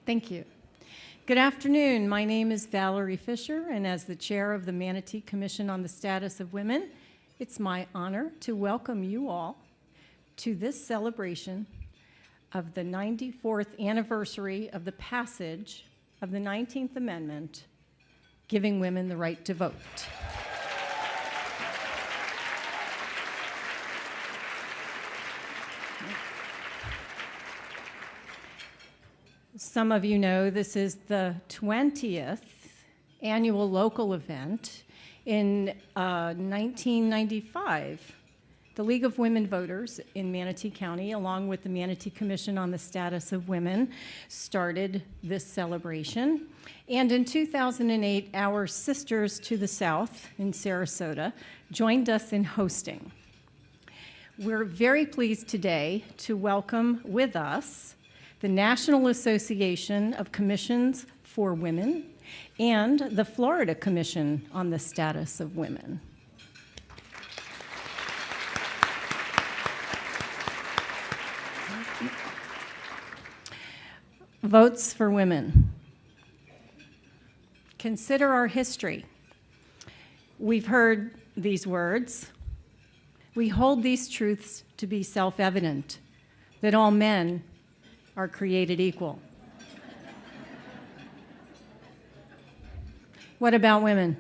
Thank you. Good afternoon. My name is Valerie Fisher, and as the chair of the Manatee Commission on the Status of Women, it's my honor to welcome you all to this celebration of the 94th anniversary of the passage of the 19th Amendment, giving women the right to vote. Some of you know this is the 20th annual local event. In 1995, the League of Women Voters in Manatee County, along with the Manatee Commission on the Status of Women, started this celebration. And in 2008, our sisters to the south in Sarasota joined us in hosting. We're very pleased today to welcome with us the National Association of Commissions for Women and the Florida Commission on the Status of Women. Votes for women. Consider our history. We've heard these words. We hold these truths to be self-evident, that all men are created equal. What about women?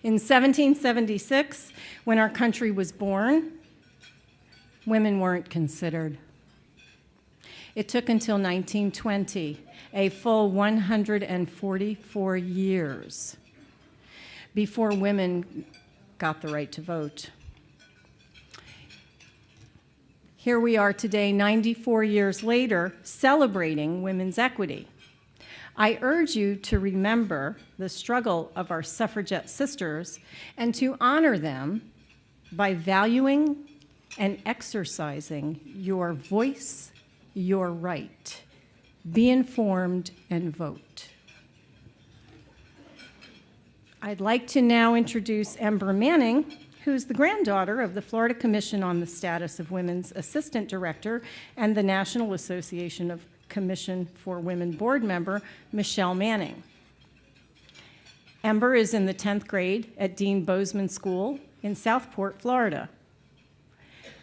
In 1776, when our country was born, women weren't considered. It took until 1920, a full 144 years, before women got the right to vote. Here we are today, 94 years later, celebrating women's equity. I urge you to remember the struggle of our suffragette sisters and to honor them by valuing and exercising your voice, your right. Be informed and vote. I'd like to now introduce Ember Manning, who's the granddaughter of the Florida Commission on the Status of Women's Assistant Director and the National Association of Commission for Women board member, Michelle Manning. Ember is in the 10th grade at Dean Bozeman School in Southport, Florida.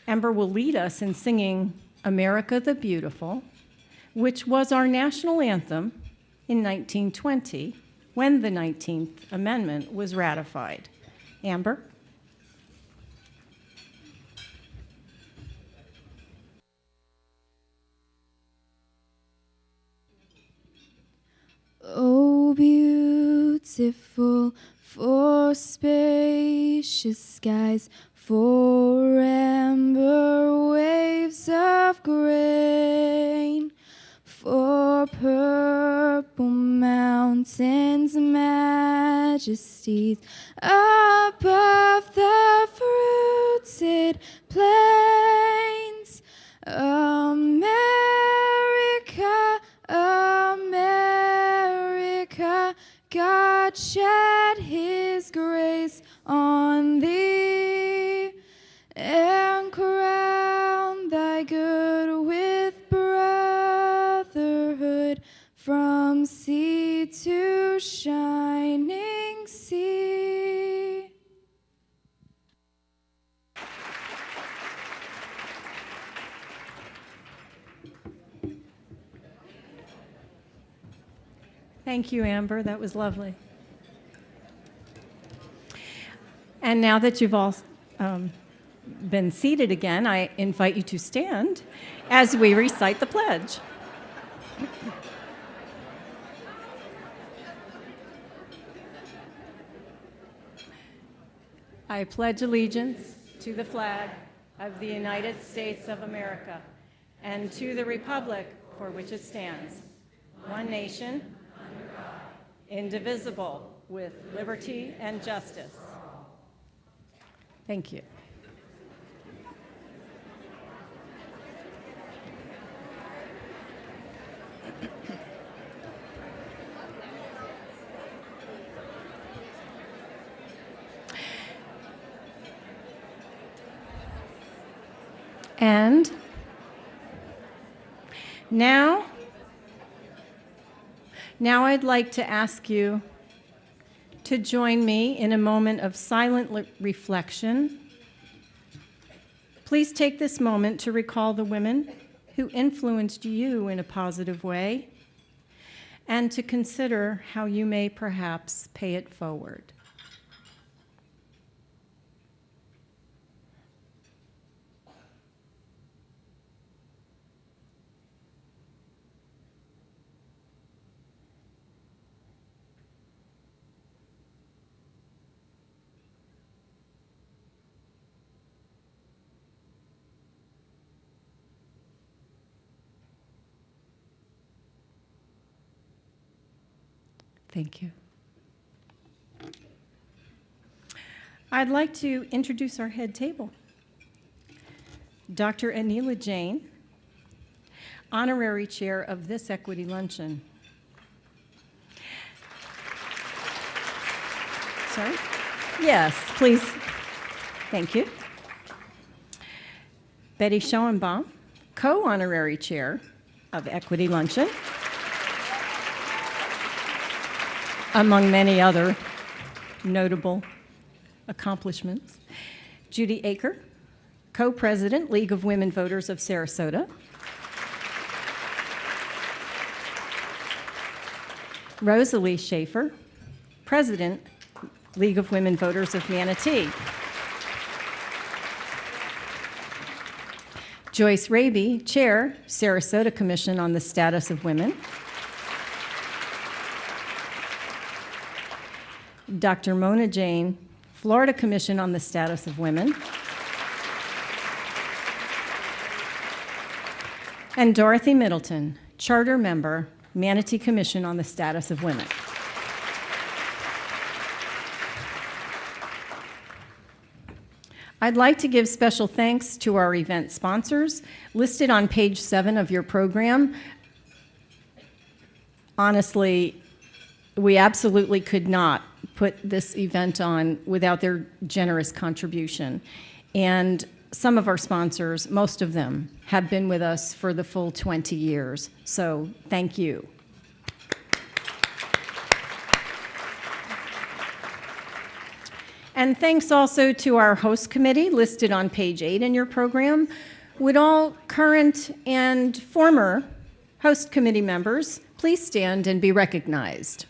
Ember will lead us in singing America the Beautiful, which was our national anthem in 1920 when the 19th Amendment was ratified. Amber? Oh, beautiful for spacious skies, for amber waves of grain, for purple mountains, majesties above the fruited plains. America, America, God shed his grace on thee and crown thy good with brotherhood from sea to shining sea. Thank you, Amber. That was lovely. And now that you've all been seated again, I invite you to stand as we recite the pledge. I pledge allegiance to the flag of the United States of America and to the republic for which it stands, one nation, indivisible, with liberty and justice. Thank you. And now I'd like to ask you to join me in a moment of silent reflection. Please take this moment to recall the women who influenced you in a positive way and to consider how you may perhaps pay it forward. Thank you. I'd like to introduce our head table. Dr. Anila Jain, Honorary Chair of this Equity Luncheon. Sorry? Yes, please. Thank you. Betty Schoenbaum, Co-Honorary Chair of Equity Luncheon, among many other notable accomplishments. Judy Aker, Co-President, League of Women Voters of Sarasota. Rosalie Schaefer, President, League of Women Voters of Manatee. Joyce Raby, Chair, Sarasota Commission on the Status of Women. Dr. Mona Jain, Florida Commission on the Status of Women. And Dorothy Middleton, Charter Member, Manatee Commission on the Status of Women. I'd like to give special thanks to our event sponsors, listed on page 7 of your program. Honestly, we absolutely could not put this event on without their generous contribution. And some of our sponsors, most of them, have been with us for the full 20 years. So thank you. And thanks also to our host committee listed on page 8 in your program. Would all current and former host committee members please stand and be recognized?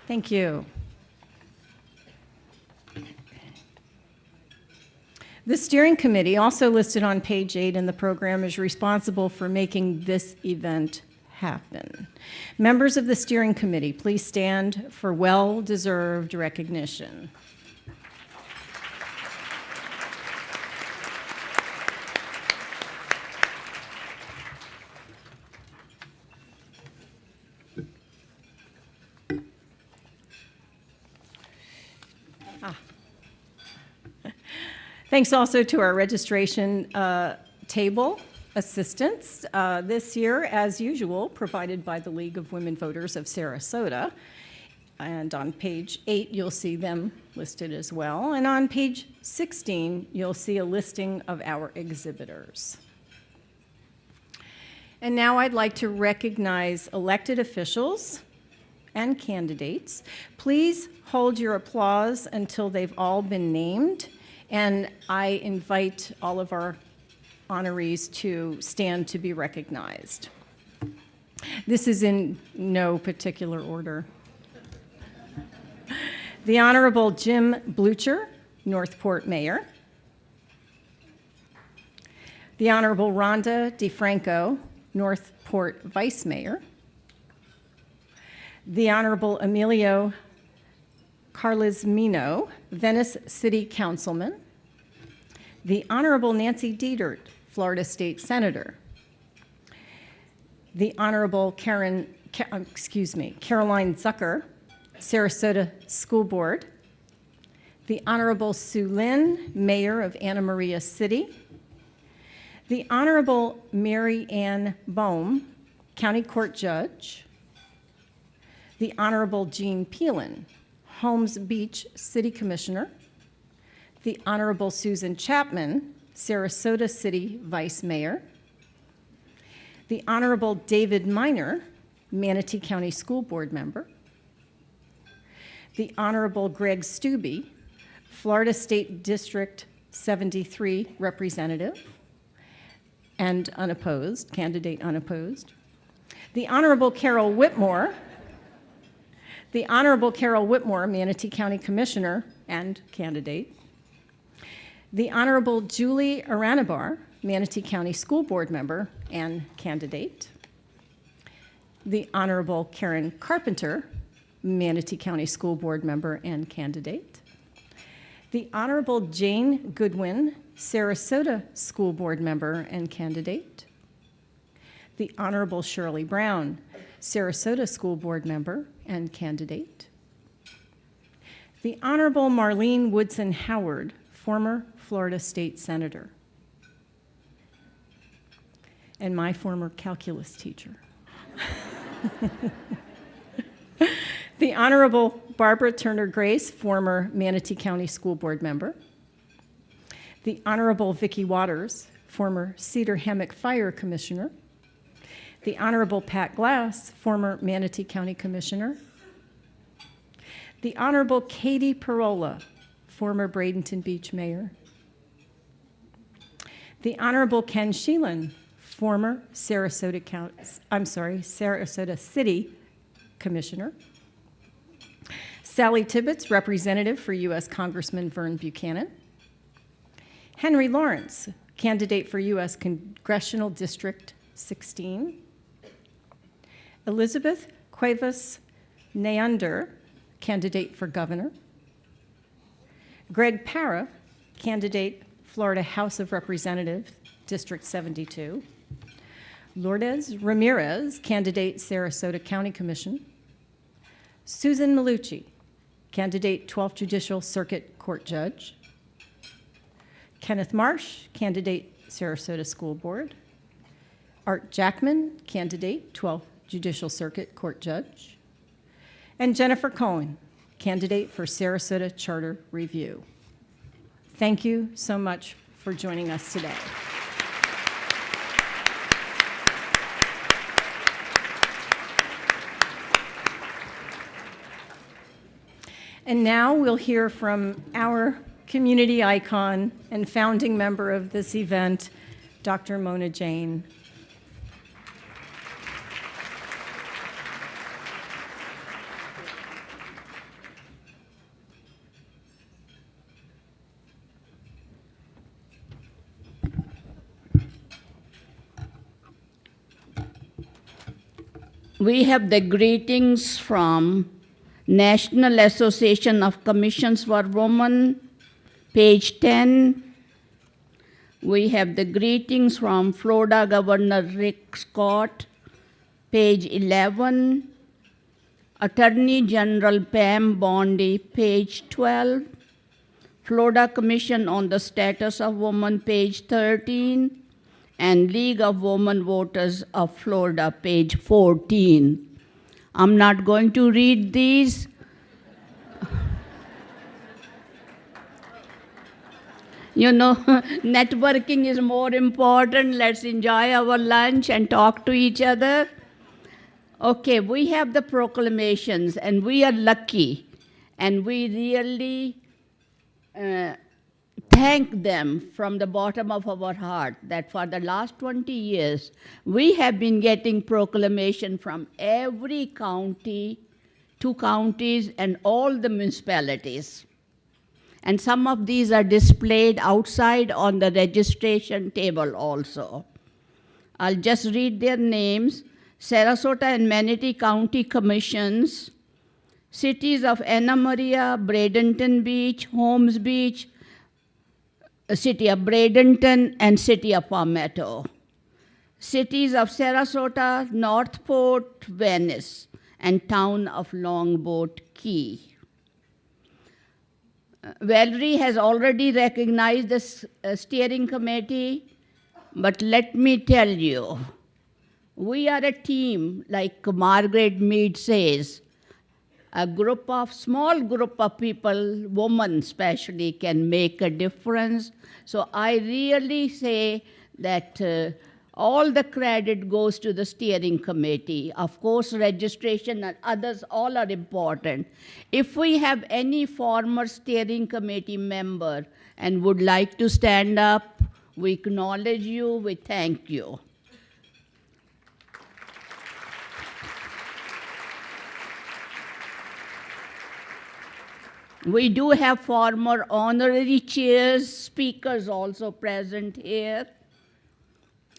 Thank you. The steering committee, also listed on page 8 in the program, is responsible for making this event happen. Members of the steering committee, please stand for well-deserved recognition. Thanks also to our registration table assistants this year, as usual, provided by the League of Women Voters of Sarasota. And on page 8, you'll see them listed as well. And on page 16, you'll see a listing of our exhibitors. And now I'd like to recognize elected officials and candidates. Please hold your applause until they've all been named. And I invite all of our honorees to stand to be recognized. This is in no particular order. The Honorable Jim Blucher, Northport Mayor. The Honorable Rhonda DeFranco, Northport Vice Mayor. The Honorable Emilio Carlos Mino, Venice City Councilman. The Honorable Nancy Dietert, Florida State Senator. The Honorable Caroline Zucker, Sarasota School Board. The Honorable Sue Lynn, Mayor of Anna Maria City. The Honorable Mary Ann Bohm, County Court Judge. The Honorable Jean Peelin, Holmes Beach City Commissioner. The Honorable Susan Chapman, Sarasota City Vice Mayor. The Honorable David Miner, Manatee County School Board Member. The Honorable Greg Stubbe, Florida State District 73 Representative and unopposed, candidate unopposed. The Honorable Carol Whitmore, Manatee County Commissioner and candidate. The Honorable Julie Aranabar, Manatee County School Board Member and candidate. The Honorable Karen Carpenter, Manatee County School Board Member and candidate. The Honorable Jane Goodwin, Sarasota School Board Member and candidate. The Honorable Shirley Brown, Sarasota School Board Member and candidate. The Honorable Marlene Woodson Howard, former Florida State Senator, and my former calculus teacher. The Honorable Barbara Turner Grace, former Manatee County School Board Member. The Honorable Vicki Waters, former Cedar Hammock Fire Commissioner. The Honorable Pat Glass, former Manatee County Commissioner. The Honorable Katie Parola, former Bradenton Beach Mayor. The Honorable Ken Sheelan, former Sarasota City Commissioner. Sally Tibbetts, representative for U.S. Congressman Vern Buchanan. Henry Lawrence, candidate for U.S. Congressional District 16. Elizabeth Cuevas Neander, candidate for governor. Greg Parra, candidate Florida House of Representatives, District 72. Lourdes Ramirez, candidate Sarasota County Commission. Susan Malucci, candidate 12th Judicial Circuit Court Judge. Kenneth Marsh, candidate Sarasota School Board. Art Jackman, candidate 12th Judicial Circuit Court Judge. And Jennifer Cohen, candidate for Sarasota Charter Review. Thank you so much for joining us today. And now we'll hear from our community icon and founding member of this event, Dr. Mona Jane. We have the greetings from National Association of Commissions for Women, page 10. We have the greetings from Florida Governor Rick Scott, page 11. Attorney General Pam Bondi, page 12. Florida Commission on the Status of Women, page 13. And League of Women Voters of Florida, page 14. I'm not going to read these. You know, networking is more important. Let's enjoy our lunch and talk to each other. Okay, we have the proclamations, and we are lucky, and we really thank them from the bottom of our heart that for the last 20 years, we have been getting proclamation from every county, 2 counties, and all the municipalities. And some of these are displayed outside on the registration table also. I'll just read their names. Sarasota and Manatee County Commissions, cities of Anna Maria, Bradenton Beach, Holmes Beach, city of Bradenton, and city of Palmetto. Cities of Sarasota, Northport, Venice, and town of Longboat Key. Valerie has already recognized the steering committee, but let me tell you, we are a team, like Margaret Mead says. A small group of people, women especially, can make a difference. So I really say that all the credit goes to the steering committee. Of course, registration and others all are important. If we have any former steering committee member and would like to stand up, we acknowledge you, we thank you. We do have former honorary chairs, speakers also present here.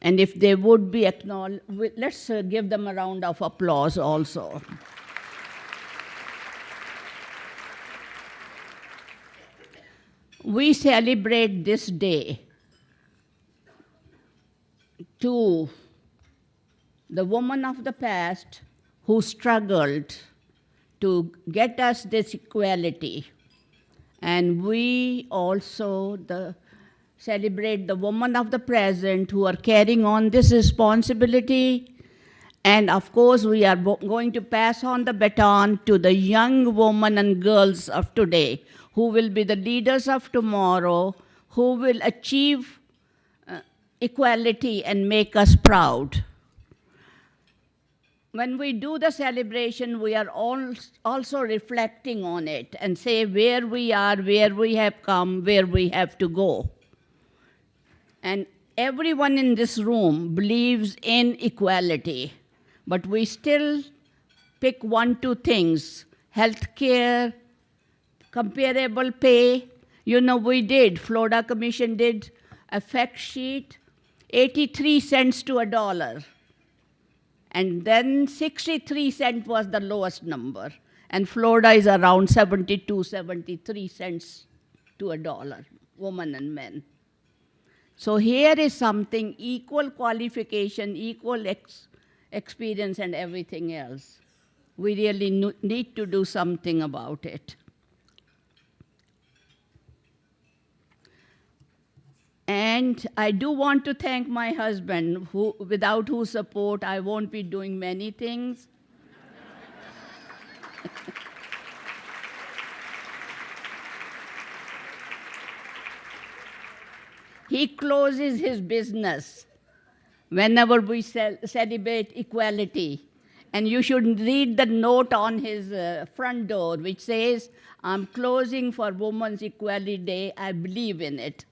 And if they would be acknowledged, let's give them a round of applause also. We celebrate this day to the women of the past who struggled to get us this equality. And we also celebrate the women of the present who are carrying on this responsibility. And of course, we are going to pass on the baton to the young women and girls of today, who will be the leaders of tomorrow, who will achieve equality and make us proud. When we do the celebration, we are also reflecting on it and say where we are, where we have come, where we have to go. And everyone in this room believes in equality, but we still pick 1-2 things: health care, comparable pay. You know, Florida Commission did a fact sheet, 83 cents to $1. And then 63 cents was the lowest number. And Florida is around 72, 73 cents to $1, women and men. So here is something, equal qualification, equal experience and everything else. We really need to do something about it. And I do want to thank my husband, without whose support I won't be doing many things. He closes his business whenever we celebrate equality. And you should read the note on his front door, which says, "I'm closing for Women's Equality Day. I believe in it."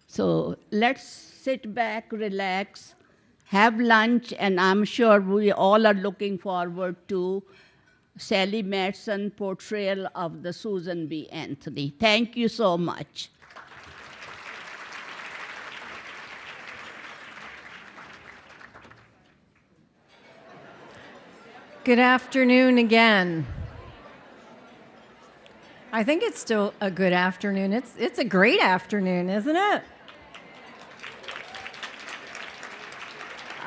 So let's sit back, relax, have lunch, and I'm sure we all are looking forward to Sally Madsen's portrayal of the Susan B. Anthony. Thank you so much. Good afternoon again. I think it's still a good afternoon. It's a great afternoon, isn't it?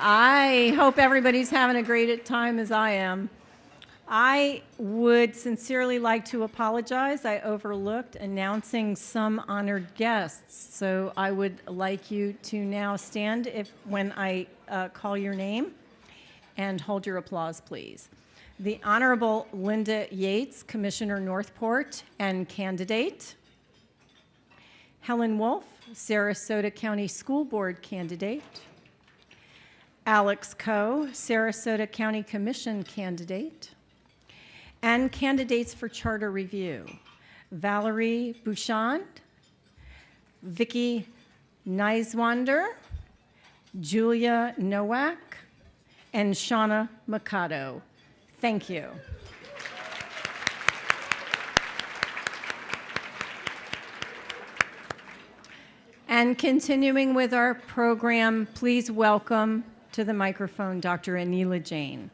I hope everybody's having a great time as I am. I would sincerely like to apologize. I overlooked announcing some honored guests. So I would like you to now stand when I call your name, and hold your applause, please. The Honorable Linda Yates, Commissioner Northport and candidate. Helen Wolf, Sarasota County School Board candidate. Alex Coe, Sarasota County Commission candidate. And candidates for charter review: Valerie Bouchard, Vicki Neiswander, Julia Nowak, and Shauna Mikado. Thank you. And continuing with our program, please welcome to the microphone Dr. Anila Jain.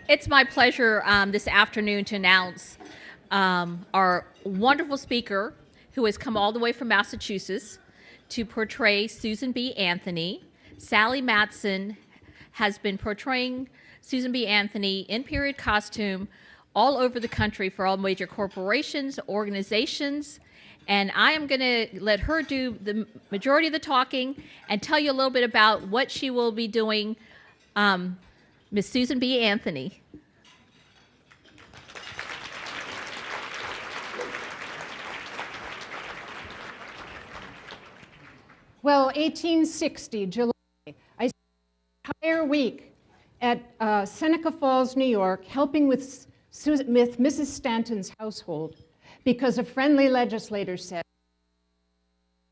It's my pleasure this afternoon to announce our wonderful speaker who has come all the way from Massachusetts to portray Susan B. Anthony. Sally Matson has been portraying Susan B. Anthony in period costume all over the country for all major corporations, organizations, and I am going to let her do the majority of the talking and tell you a little bit about what she will be doing. Miss Susan B. Anthony. Well, 1860, July, I spent an entire week at Seneca Falls, New York, helping with Mrs. Stanton's household because a friendly legislator said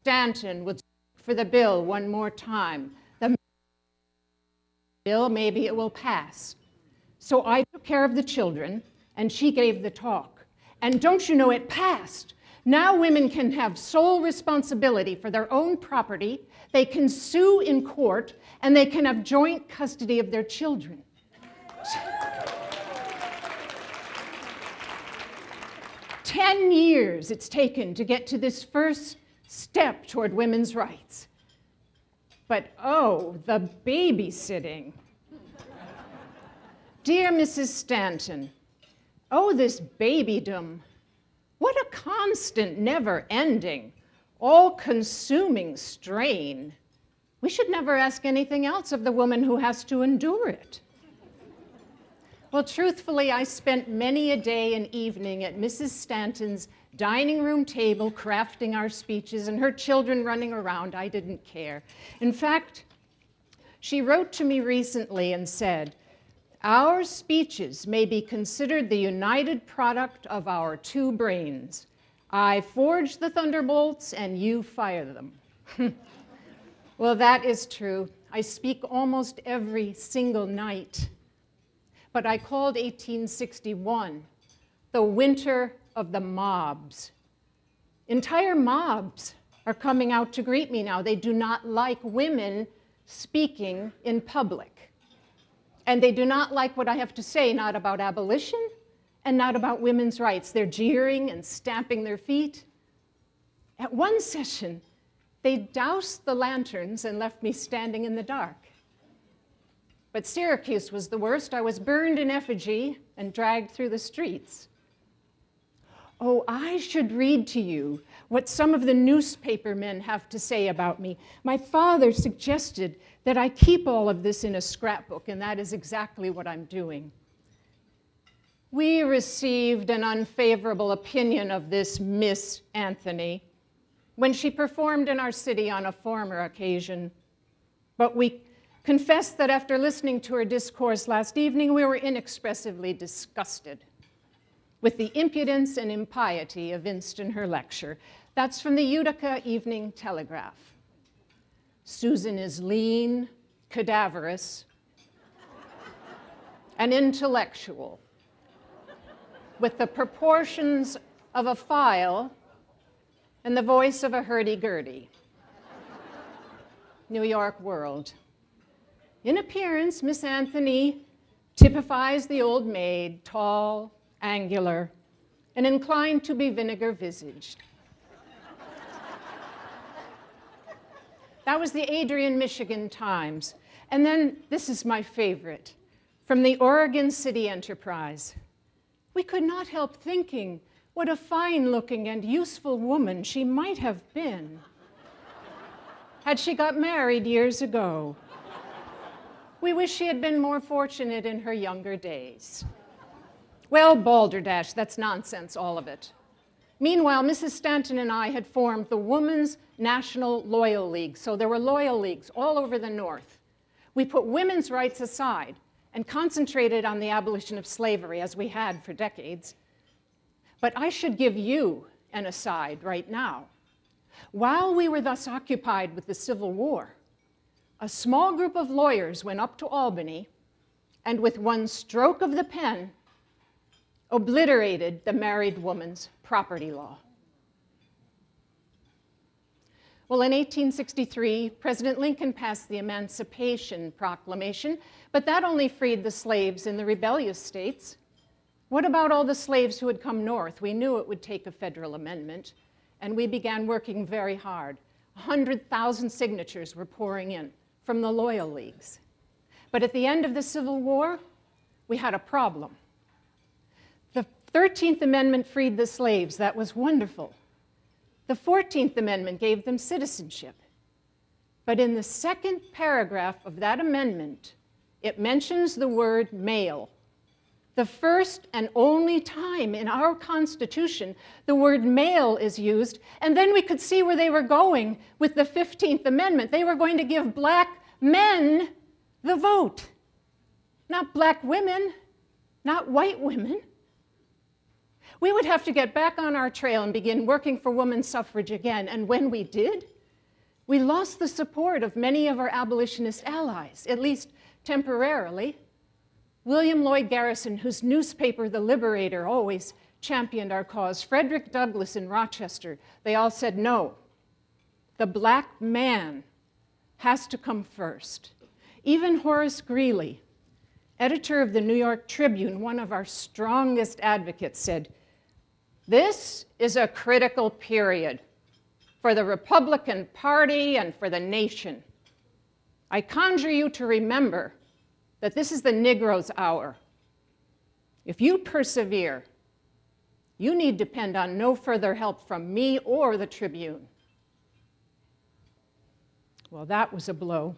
Stanton would speak for the bill one more time. The bill, maybe it will pass. So I took care of the children, and she gave the talk. And don't you know, it passed. Now women can have sole responsibility for their own property, they can sue in court, and they can have joint custody of their children. 10 years it's taken to get to this first step toward women's rights. But oh, the babysitting. Dear Mrs. Stanton, oh, this babydom. What a constant, never-ending, all-consuming strain. We should never ask anything else of the woman who has to endure it. Well, truthfully, I spent many a day and evening at Mrs. Stanton's dining room table crafting our speeches, and her children running around. I didn't care. In fact, she wrote to me recently and said, "Our speeches may be considered the united product of our two brains. I forge the thunderbolts and you fire them." Well, that is true. I speak almost every single night. But I called 1861 the winter of the mobs. Entire mobs are coming out to greet me now. They do not like women speaking in public. And they do not like what I have to say, not about abolition and not about women's rights. They're jeering and stamping their feet. At one session, they doused the lanterns and left me standing in the dark. But Syracuse was the worst. I was burned in effigy and dragged through the streets. Oh, I should read to you what some of the newspaper men have to say about me. My father suggested that I keep all of this in a scrapbook, and that is exactly what I'm doing. We received an unfavorable opinion of this Miss Anthony when she performed in our city on a former occasion. But we confessed that after listening to her discourse last evening, we were inexpressively disgusted with the impudence and impiety evinced in her lecture. That's from the Utica Evening Telegraph. Susan is lean, cadaverous, and intellectual, with the proportions of a file and the voice of a hurdy-gurdy. New York World. In appearance, Miss Anthony typifies the old maid, tall, angular, and inclined to be vinegar-visaged. That was the Adrian, Michigan Times. And then this is my favorite, from the Oregon City Enterprise. We could not help thinking what a fine-looking and useful woman she might have been had she got married years ago. We wish she had been more fortunate in her younger days. Well, balderdash, that's nonsense, all of it. Meanwhile, Mrs. Stanton and I had formed the Women's National Loyal League, so there were loyal leagues all over the North. We put women's rights aside and concentrated on the abolition of slavery, as we had for decades. But I should give you an aside right now. While we were thus occupied with the Civil War, a small group of lawyers went up to Albany and with one stroke of the pen obliterated the married woman's property law. Well, in 1863, President Lincoln passed the Emancipation Proclamation, but that only freed the slaves in the rebellious states. What about all the slaves who had come north? We knew it would take a federal amendment, and we began working very hard. 100,000 signatures were pouring in from the loyal leagues. But at the end of the Civil War, we had a problem. The 13th Amendment freed the slaves. That was wonderful. The 14th Amendment gave them citizenship. But in the second paragraph of that amendment, it mentions the word male. The first and only time in our Constitution the word male is used, and then we could see where they were going with the 15th Amendment. They were going to give black men the vote, not black women, not white women. We would have to get back on our trail and begin working for women's suffrage again, and when we did, we lost the support of many of our abolitionist allies, at least temporarily. William Lloyd Garrison, whose newspaper, The Liberator, always championed our cause, Frederick Douglass in Rochester, they all said, no, the black man has to come first. Even Horace Greeley, editor of the New York Tribune, one of our strongest advocates, said, this is a critical period for the Republican Party and for the nation. I conjure you to remember that this is the Negro's hour. If you persevere, you need depend on no further help from me or the Tribune. Well, that was a blow.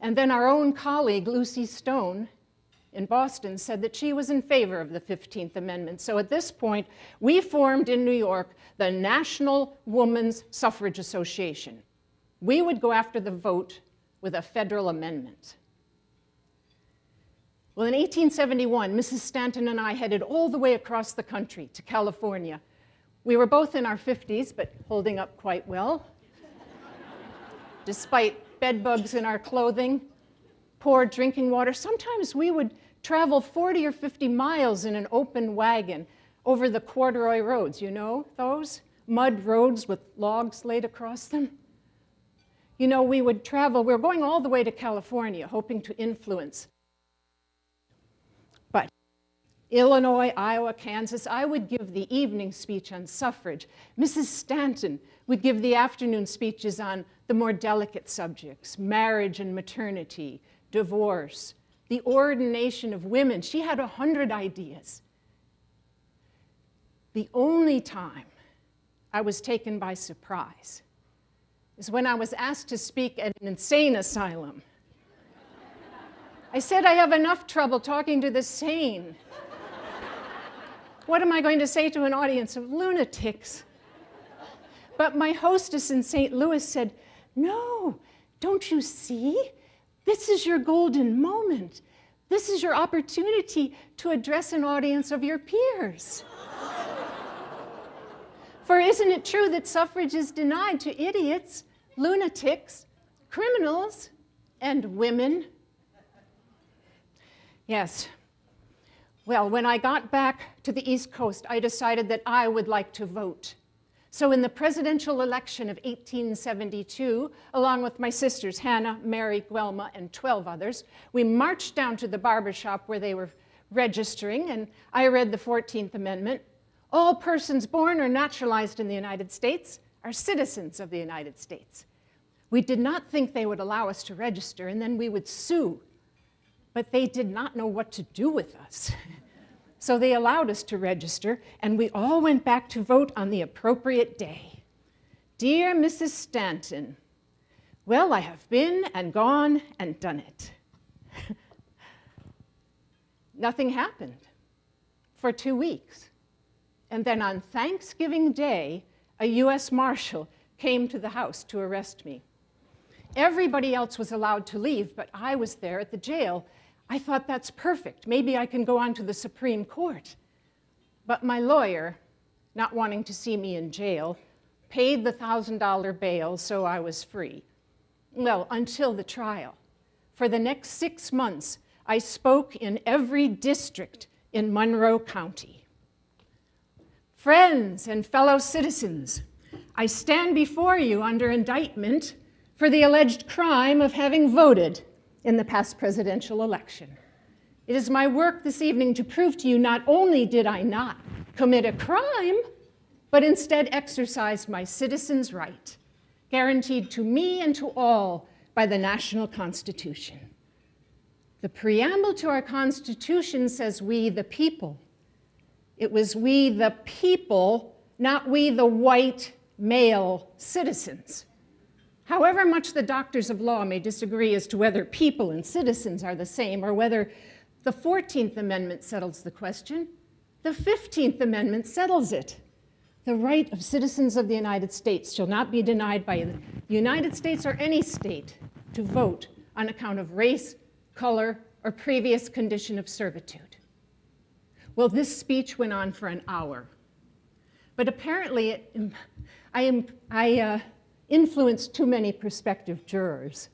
And then our own colleague, Lucy Stone, in Boston, said that she was in favor of the 15th Amendment. So at this point, we formed in New York the National Woman's Suffrage Association. We would go after the vote with a federal amendment. Well, in 1871, Mrs. Stanton and I headed all the way across the country to California. We were both in our 50s, but holding up quite well. Despite bed bugs in our clothing, poor drinking water, sometimes we would travel 40 or 50 miles in an open wagon over the corduroy roads. You know those? Mud roads with logs laid across them. You know, we would travel, we were going all the way to California, hoping to influence. But Illinois, Iowa, Kansas, I would give the evening speech on suffrage. Mrs. Stanton would give the afternoon speeches on the more delicate subjects, marriage and maternity, divorce, the ordination of women. She had 100 ideas. The only time I was taken by surprise is when I was asked to speak at an insane asylum. I said, I have enough trouble talking to the sane. What am I going to say to an audience of lunatics? But my hostess in St. Louis said, no, don't you see? This is your golden moment. This is your opportunity to address an audience of your peers. For isn't it true that suffrage is denied to idiots, lunatics, criminals, and women? Yes. Well, when I got back to the East Coast, I decided that I would like to vote. So in the presidential election of 1872, along with my sisters, Hannah, Mary, Guelma, and 12 others, we marched down to the barber shop where they were registering, and I read the 14th Amendment. All persons born or naturalized in the United States are citizens of the United States. We did not think they would allow us to register, and then we would sue. But they did not know what to do with us. So they allowed us to register, and we all went back to vote on the appropriate day. Dear Mrs. Stanton, well, I have been and gone and done it. Nothing happened for 2 weeks. And then on Thanksgiving Day, a US Marshal came to the house to arrest me. Everybody else was allowed to leave, but I was there at the jail. I thought, that's perfect. Maybe I can go on to the Supreme Court. But my lawyer, not wanting to see me in jail, paid the $1,000 bail, so I was free. Well, until the trial. For the next 6 months, I spoke in every district in Monroe County. Friends and fellow citizens, I stand before you under indictment for the alleged crime of having voted in the past presidential election. It is my work this evening to prove to you not only did I not commit a crime, but instead exercised my citizen's right, guaranteed to me and to all by the national Constitution. The preamble to our Constitution says, "We the people." It was we the people, not we the white male citizens. However much the doctors of law may disagree as to whether people and citizens are the same, or whether the 14th Amendment settles the question, the 15th Amendment settles it. The right of citizens of the United States shall not be denied by the United States or any state to vote on account of race, color, or previous condition of servitude. Well, this speech went on for an hour. But apparently, I influenced too many prospective jurors.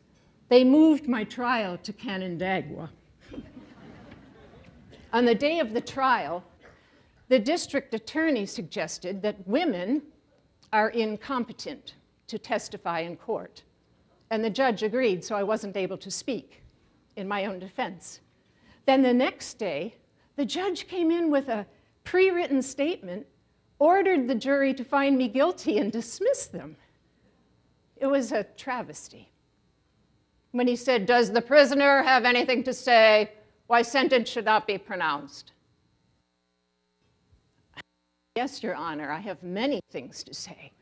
They moved my trial to Canandaigua. On the day of the trial, the district attorney suggested that women are incompetent to testify in court. And the judge agreed, so I wasn't able to speak in my own defense. Then the next day, the judge came in with a pre-written statement, ordered the jury to find me guilty and dismiss them. It was a travesty. When he said, "Does the prisoner have anything to say why sentence should not be pronounced?" Yes, Your Honor, I have many things to say.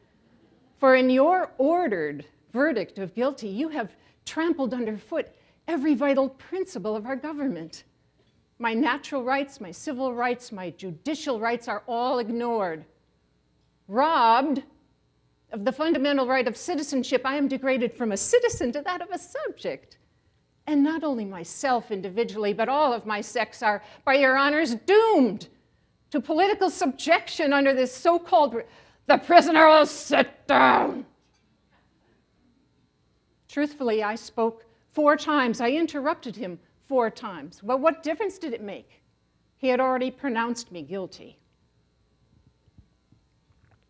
For in your ordered verdict of guilty, you have trampled underfoot every vital principle of our government. My natural rights, my civil rights, my judicial rights are all ignored. Robbed of the fundamental right of citizenship, I am degraded from a citizen to that of a subject. And not only myself individually, but all of my sex are, by your honors, doomed to political subjection under this so-called, "The prisoner will sit down." Truthfully, I spoke 4 times. I interrupted him 4 times. Well, what difference did it make? He had already pronounced me guilty.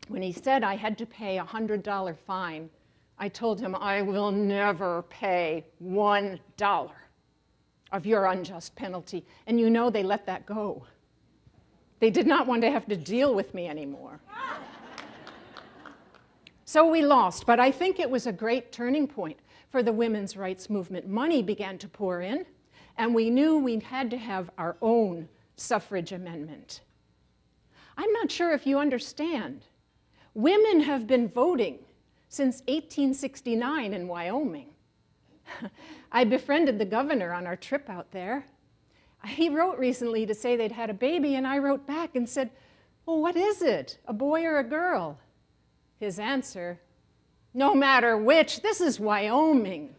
When he said I had to pay a $100 fine, I told him I will never pay $1 of your unjust penalty. And you know they let that go. They did not want to have to deal with me anymore. So we lost, but I think it was a great turning point for the women's rights movement. Money began to pour in, and we knew we had to have our own suffrage amendment. I'm not sure if you understand. Women have been voting since 1869 in Wyoming. I befriended the governor on our trip out there. He wrote recently to say they'd had a baby, and I wrote back and said, "Well, what is it, a boy or a girl?" His answer, "No matter which, this is Wyoming."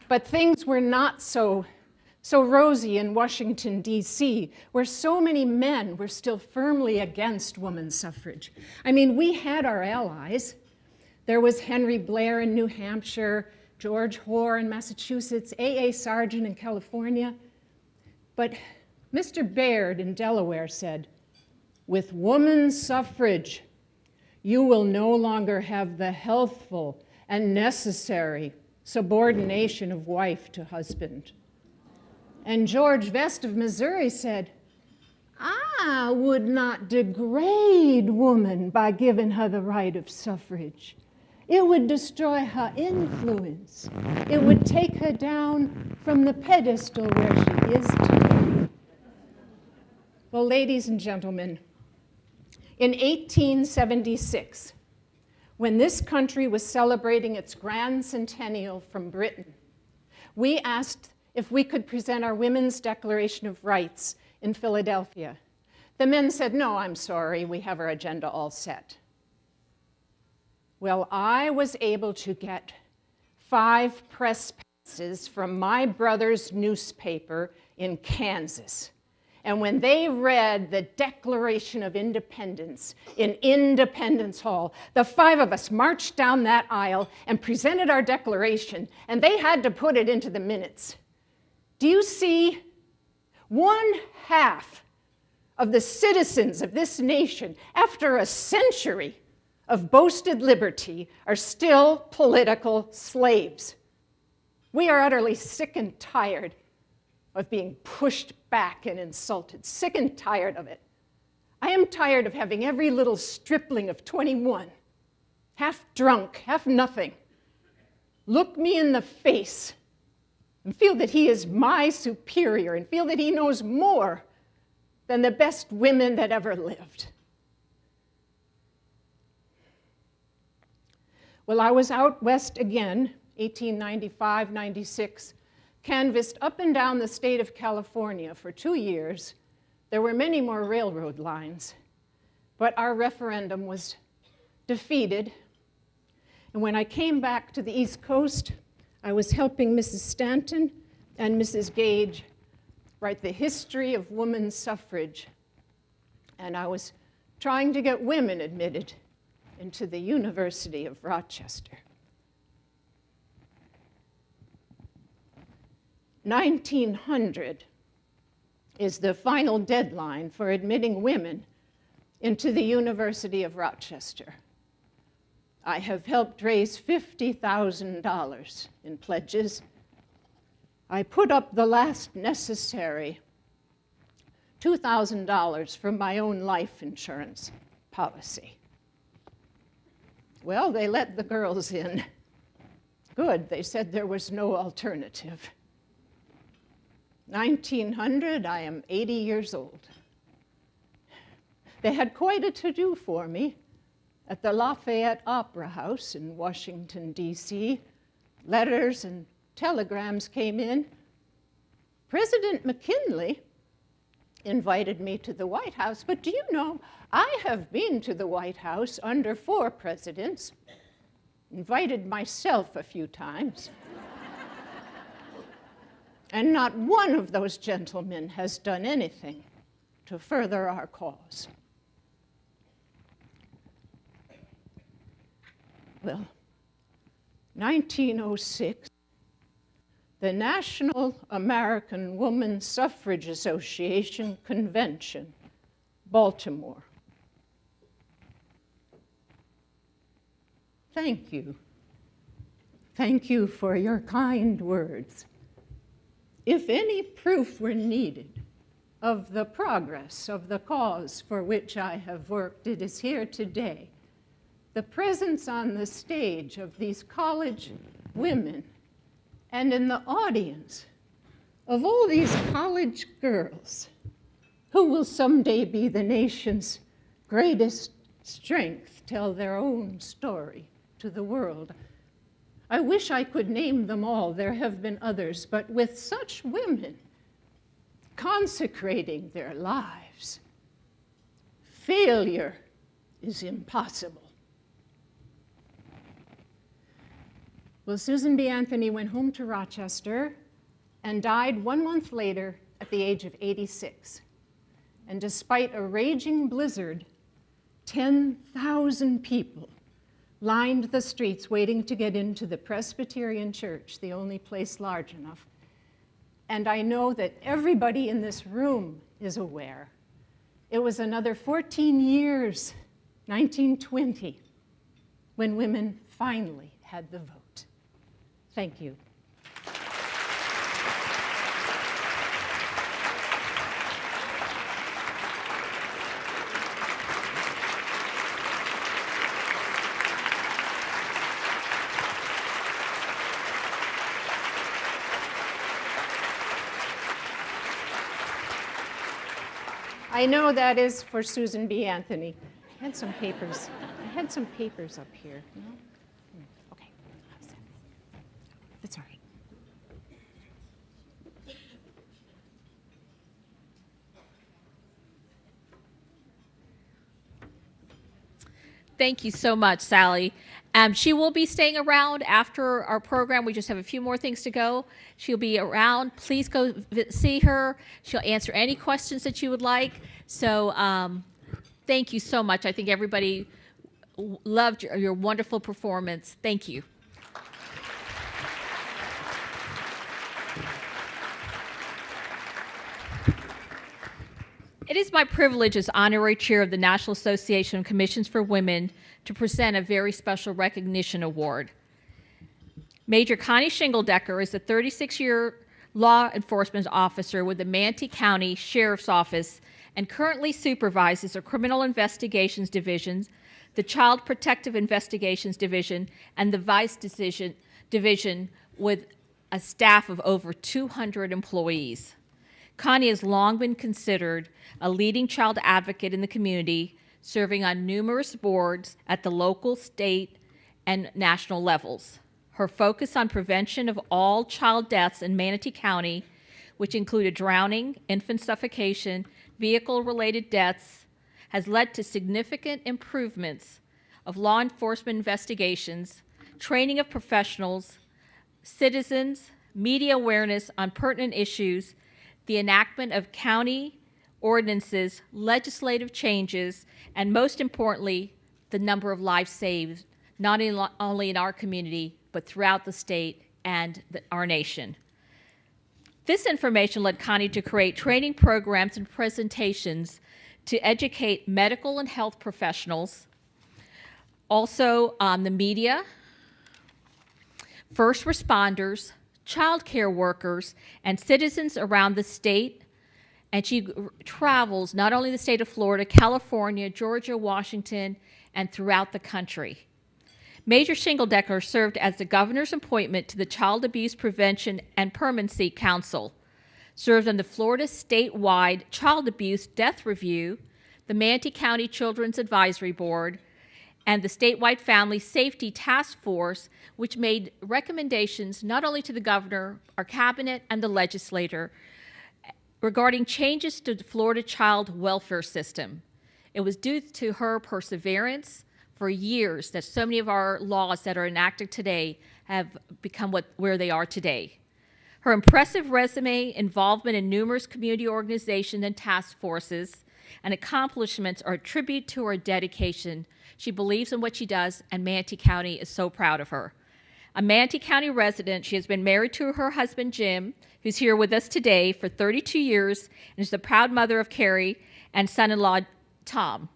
But things were not so rosy in Washington, D.C., where so many men were still firmly against women's suffrage. I mean, we had our allies. There was Henry Blair in New Hampshire, George Hoare in Massachusetts, A.A. Sargent in California. But Mr. Baird in Delaware said, "With woman's suffrage, you will no longer have the healthful and necessary subordination of wife to husband." And George Vest of Missouri said, "I would not degrade woman by giving her the right of suffrage. It would destroy her influence. It would take her down from the pedestal where she is today." Well, ladies and gentlemen, in 1876, when this country was celebrating its grand centennial from Britain, we asked if we could present our Women's Declaration of Rights in Philadelphia. The men said, "No, I'm sorry, we have our agenda all set." Well, I was able to get 5 press passes from my brother's newspaper in Kansas. And when they read the Declaration of Independence in Independence Hall, the 5 of us marched down that aisle and presented our declaration, and they had to put it into the minutes. Do you see? 1/2 of the citizens of this nation, after a century of boasted liberty, are still political slaves. We are utterly sick and tired of being pushed back and insulted, sick and tired of it. I am tired of having every little stripling of 21, half drunk, half nothing, look me in the face and feel that he is my superior and feel that he knows more than the best women that ever lived. Well, I was out west again, 1895, 96, canvassed up and down the state of California for 2 years. There were many more railroad lines, but our referendum was defeated. And when I came back to the East Coast, I was helping Mrs. Stanton and Mrs. Gage write the history of women's suffrage. And I was trying to get women admitted into the University of Rochester. 1900 is the final deadline for admitting women into the University of Rochester. I have helped raise $50,000 in pledges. I put up the last necessary $2,000 from my own life insurance policy. Well, they let the girls in. Good, they said there was no alternative. 1900, I am 80 years old. They had quite a to-do for me at the Lafayette Opera House in Washington, D.C. Letters and telegrams came in. President McKinley invited me to the White House, but do you know, I have been to the White House under 4 presidents, invited myself a few times. And not one of those gentlemen has done anything to further our cause. Well, 1906, the National American Woman Suffrage Association Convention, Baltimore. Thank you. Thank you for your kind words. If any proof were needed of the progress of the cause for which I have worked, it is here today. The presence on the stage of these college women and in the audience of all these college girls who will someday be the nation's greatest strength, tell their own story to the world. I wish I could name them all. There have been others, but with such women consecrating their lives, failure is impossible. Well, Susan B. Anthony went home to Rochester and died 1 month later at the age of 86. And despite a raging blizzard, 10,000 people lined the streets waiting to get into the Presbyterian Church, the only place large enough. And I know that everybody in this room is aware. It was another 14 years, 1920, when women finally had the vote. Thank you. I know that is for Susan B. Anthony. I had some papers. Up here. No? Okay. That's all right. Thank you so much, Sally. She will be staying around after our program. We just have a few more things to go. She'll be around. Please go see her. She'll answer any questions that you would like. So thank you so much. I think everybody loved your wonderful performance. Thank you. It is my privilege as honorary chair of the National Association of Commissions for Women to present a very special recognition award. Major Connie Shingledecker is a 36-year law enforcement officer with the Manatee County Sheriff's Office and currently supervises the Criminal Investigations Division, the Child Protective Investigations Division, and the Vice Division with a staff of over 200 employees. Connie has long been considered a leading child advocate in the community, serving on numerous boards at the local, state, and national levels. Her focus on prevention of all child deaths in Manatee County, which included drowning, infant suffocation, vehicle-related deaths, has led to significant improvements of law enforcement investigations, training of professionals, citizens, media awareness on pertinent issues, the enactment of county ordinances, legislative changes, and most importantly, the number of lives saved, not only in our community, but throughout the state and our nation. This information led Connie to create training programs and presentations to educate medical and health professionals, also the media, first responders, child care workers, and citizens around the state. And she travels not only the state of Florida, California, Georgia, Washington, and throughout the country. Major Shingledecker served as the governor's appointment to the Child Abuse Prevention and Permanency Council, served on the Florida statewide Child Abuse Death Review, the Manatee County Children's Advisory Board, and the statewide Family Safety Task Force, which made recommendations not only to the governor, our cabinet, and the legislator regarding changes to the Florida child welfare system. It was due to her perseverance for years that so many of our laws that are enacted today have become where they are today. Her impressive resume, involvement in numerous community organizations and task forces, and accomplishments are a tribute to her dedication. She believes in what she does, and Manatee County is so proud of her. A Manatee County resident, she has been married to her husband, Jim, who's here with us today for 32 years, and is the proud mother of Carrie and son-in-law, Tom.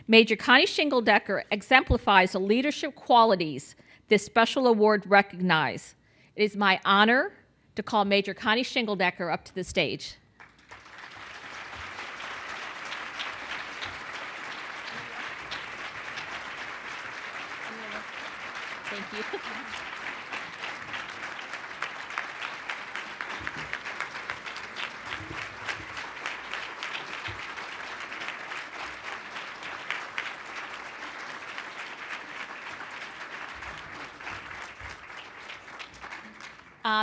Major Connie Shingledecker exemplifies the leadership qualities this special award recognizes. It is my honor to call Major Connie Shingledecker up to the stage. Thank you.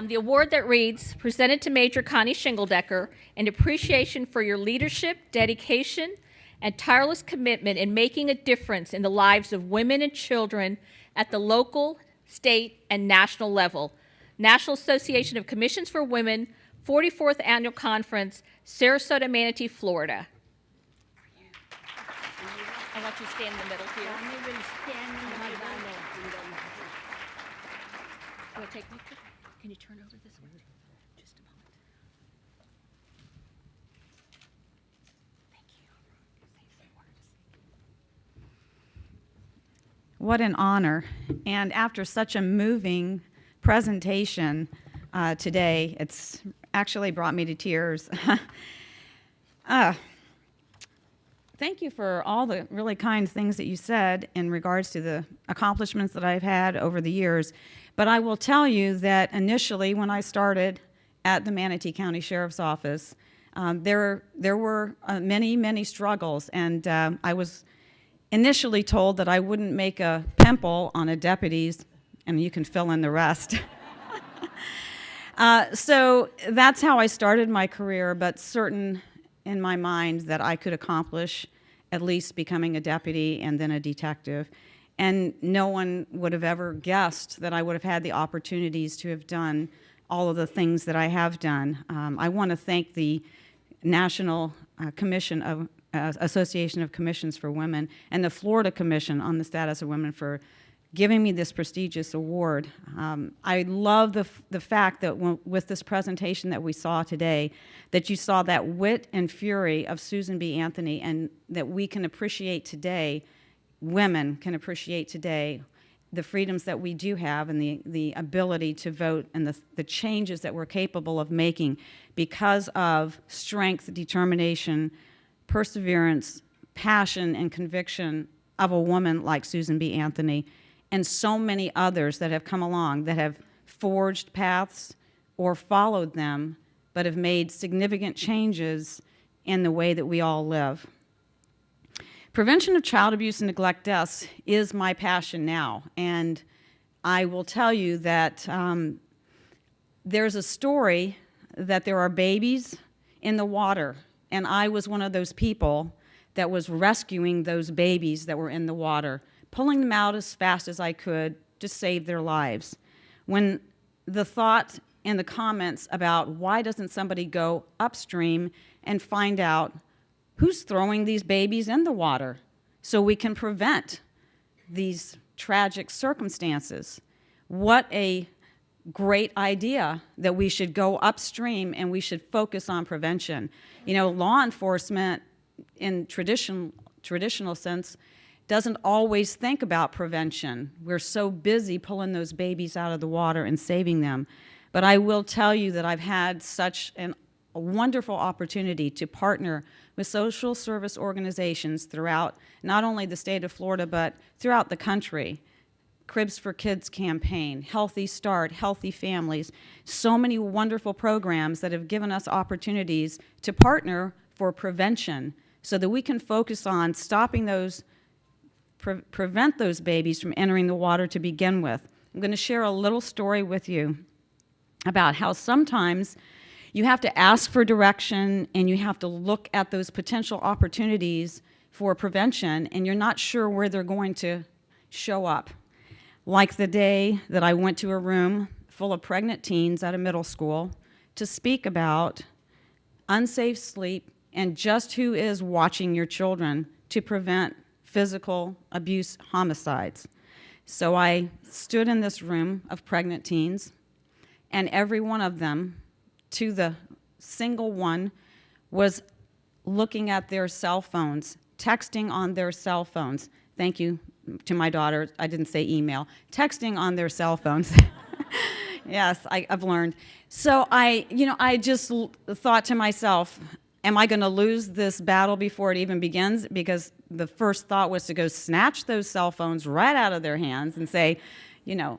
The award that reads, presented to Major Connie Shingledecker in appreciation for your leadership, dedication, and tireless commitment in making a difference in the lives of women and children at the local, state, and national level. National Association of Commissions for Women, 44th Annual Conference, Sarasota, Manatee, Florida. I want you to stand in the middle here. You want to take a picture? Can you turn over this one? Just a moment. Thank you. What an honor. And after such a moving presentation today, it's actually brought me to tears. Thank you for all the really kind things that you said in regards to the accomplishments that I've had over the years. But I will tell you that initially when I started at the Manatee County Sheriff's Office, there were many, many struggles. And I was initially told that I wouldn't make a pimple on a deputy's, and you can fill in the rest. So that's how I started my career, but certain in my mind that I could accomplish at least becoming a deputy and then a detective. And no one would have ever guessed that I would have had the opportunities to have done all of the things that I have done. I want to thank the National Commission of Association of Commissions for Women and the Florida Commission on the Status of Women for giving me this prestigious award. I love the fact that with this presentation that we saw today, that you saw that wit and fury of Susan B. Anthony, and that we can appreciate today, women can appreciate today, the freedoms that we do have and the ability to vote and the changes that we're capable of making because of strength, determination, perseverance, passion, and conviction of a woman like Susan B. Anthony, and so many others that have come along that have forged paths or followed them, but have made significant changes in the way that we all live. Prevention of child abuse and neglect deaths is my passion now, and I will tell you that there's a story that there are babies in the water, and I was one of those people that was rescuing those babies that were in the water, pulling them out as fast as I could to save their lives. When the thought in the comments about why doesn't somebody go upstream and find out who's throwing these babies in the water so we can prevent these tragic circumstances. What a great idea that we should go upstream and we should focus on prevention. You know, law enforcement in traditional sense doesn't always think about prevention. We're so busy pulling those babies out of the water and saving them. But I will tell you that I've had such a wonderful opportunity to partner with social service organizations throughout not only the state of Florida, but throughout the country. Cribs for Kids campaign, Healthy Start, Healthy Families, so many wonderful programs that have given us opportunities to partner for prevention so that we can focus on stopping those prevent those babies from entering the water to begin with. I'm going to share a little story with you about how sometimes you have to ask for direction and you have to look at those potential opportunities for prevention, and you're not sure where they're going to show up. Like the day that I went to a room full of pregnant teens at a middle school to speak about unsafe sleep and just who is watching your children to prevent physical abuse homicides. So I stood in this room of pregnant teens, and every one of them, to the single one, was looking at their cell phones, texting on their cell phones. Thank you to my daughter, I didn't say email. Texting on their cell phones. Yes, I've learned. So I just thought to myself, am I going to lose this battle before it even begins? Because the first thought was to go snatch those cell phones right out of their hands and say, you know,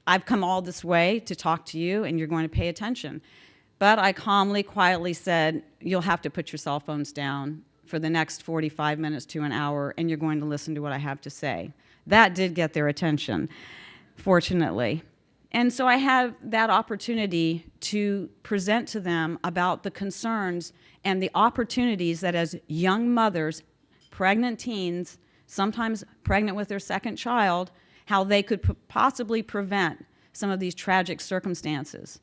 I've come all this way to talk to you and you're going to pay attention. But I calmly, quietly said, you'll have to put your cell phones down for the next 45 minutes to an hour, and you're going to listen to what I have to say. That did get their attention, fortunately. And so I had that opportunity to present to them about the concerns and the opportunities that as young mothers, pregnant teens, sometimes pregnant with their second child, how they could possibly prevent some of these tragic circumstances.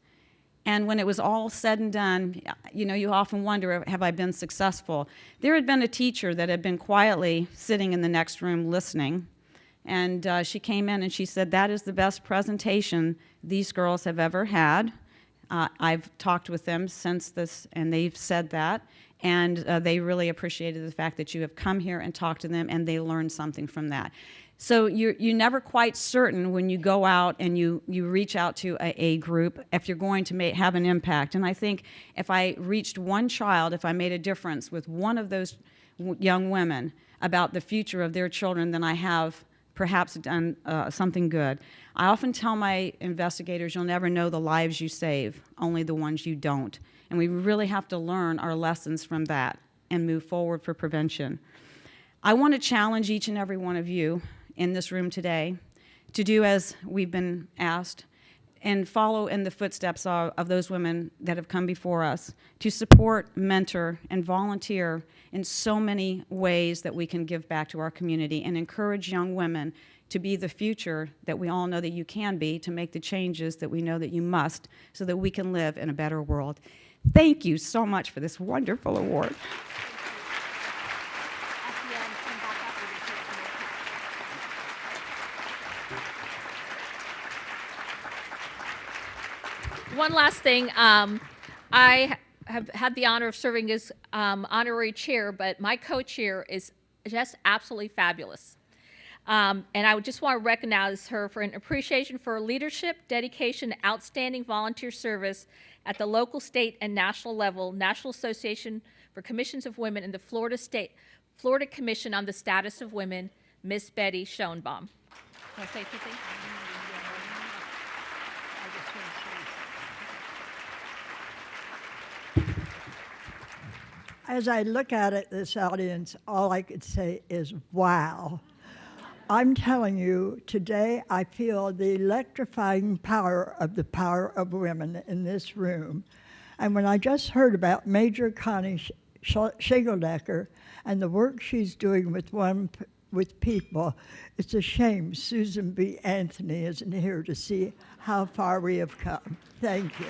And when it was all said and done, you know, you often wonder, have I been successful? There had been a teacher that had been quietly sitting in the next room listening, and she came in and she said, that is the best presentation these girls have ever had. I've talked with them since this, and they've said that, and they really appreciated the fact that you have come here and talked to them, and they learned something from that. So you're never quite certain when you go out and you reach out to a group if you're going to have an impact. And I think if I reached one child, if I made a difference with one of those young women about the future of their children, then I have perhaps done something good. I often tell my investigators, you'll never know the lives you save, only the ones you don't. And we really have to learn our lessons from that and move forward for prevention. I want to challenge each and every one of you in this room today to do as we've been asked, and follow in the footsteps of those women that have come before us, to support, mentor, and volunteer in so many ways that we can give back to our community and encourage young women to be the future that we all know that you can be, to make the changes that we know that you must, so that we can live in a better world. Thank you so much for this wonderful award. One last thing. I have had the honor of serving as honorary chair, but my co-chair is just absolutely fabulous. And I would just want to recognize her for an appreciation for her leadership, dedication, and outstanding volunteer service at the local, state, and national level, National Association for Commissions of Women, and the Florida Commission on the Status of Women, Miss Betty Schoenbaum. Want to say a few things? As I look out at this audience, all I could say is, wow. I'm telling you, today I feel the electrifying power of women in this room. And when I just heard about Major Connie Shigeldecker and the work she's doing with people, it's a shame Susan B. Anthony isn't here to see how far we have come. Thank you.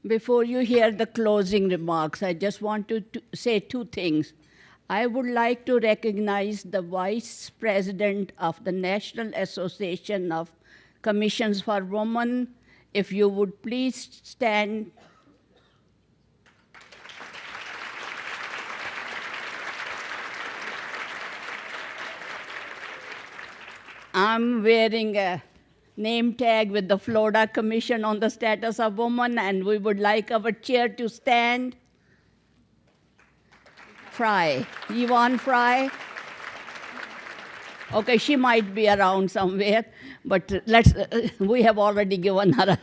Before you hear the closing remarks, I just want to say two things. I would like to recognize the Vice President of the National Association of Commissions for Women. If you would please stand. I'm wearing a name tag with the Florida Commission on the Status of Women, and we would like our chair to stand. Fry, Yvonne Fry. Okay, she might be around somewhere, but we have already given her.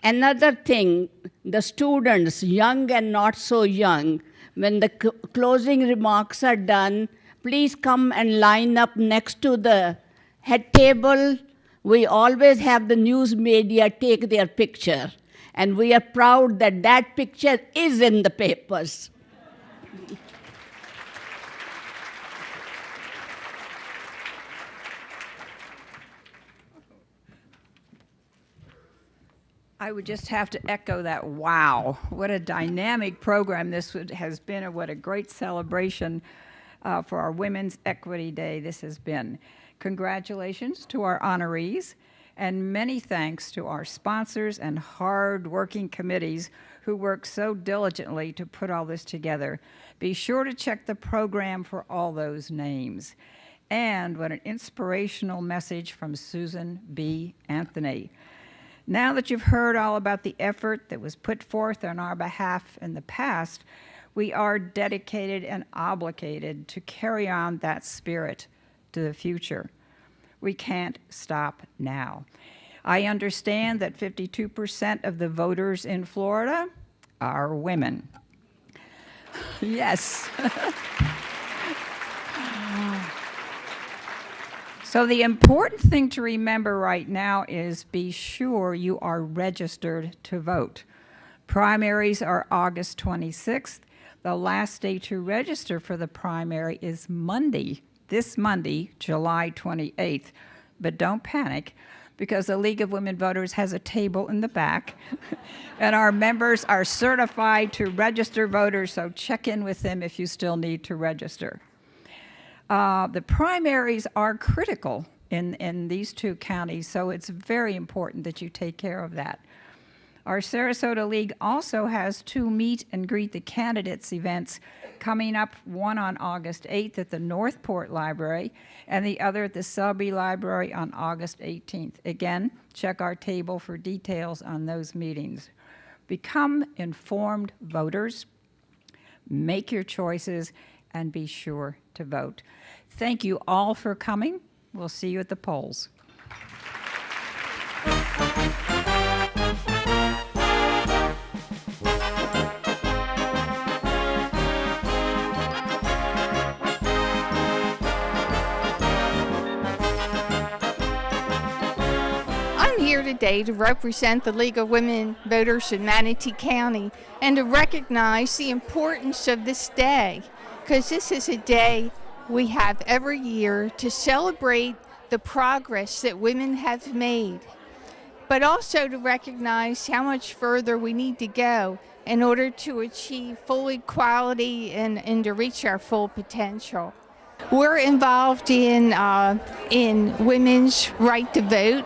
Another thing, the students, young and not so young, when the closing remarks are done, please come and line up next to the head table. We always have the news media take their picture, and we are proud that that picture is in the papers. I would just have to echo that, wow, what a dynamic program this has been, and what a great celebration for our Women's Equity Day this has been. Congratulations to our honorees, and many thanks to our sponsors and hard-working committees who work so diligently to put all this together. Be sure to check the program for all those names. And what an inspirational message from Susan B. Anthony. Now that you've heard all about the effort that was put forth on our behalf in the past, we are dedicated and obligated to carry on that spirit to the future. We can't stop now. I understand that 52% of the voters in Florida are women. Yes. So the important thing to remember right now is be sure you are registered to vote. Primaries are August 26th. The last day to register for the primary is Monday, this Monday, July 28th. But don't panic, because the League of Women Voters has a table in the back, and our members are certified to register voters, so check in with them if you still need to register. The primaries are critical in these two counties, so it's very important that you take care of that. Our Sarasota League also has two meet and greet the candidates events coming up, one on August 8th at the Northport Library and the other at the Selby Library on August 18th. Again, check our table for details on those meetings. Become informed voters, make your choices, and be sure to vote. Thank you all for coming. We'll see you at the polls. I'm here today to represent the League of Women Voters in Manatee County and to recognize the importance of this day, because this is a day we have every year to celebrate the progress that women have made, but also to recognize how much further we need to go in order to achieve full equality and to reach our full potential. We're involved in women's right to vote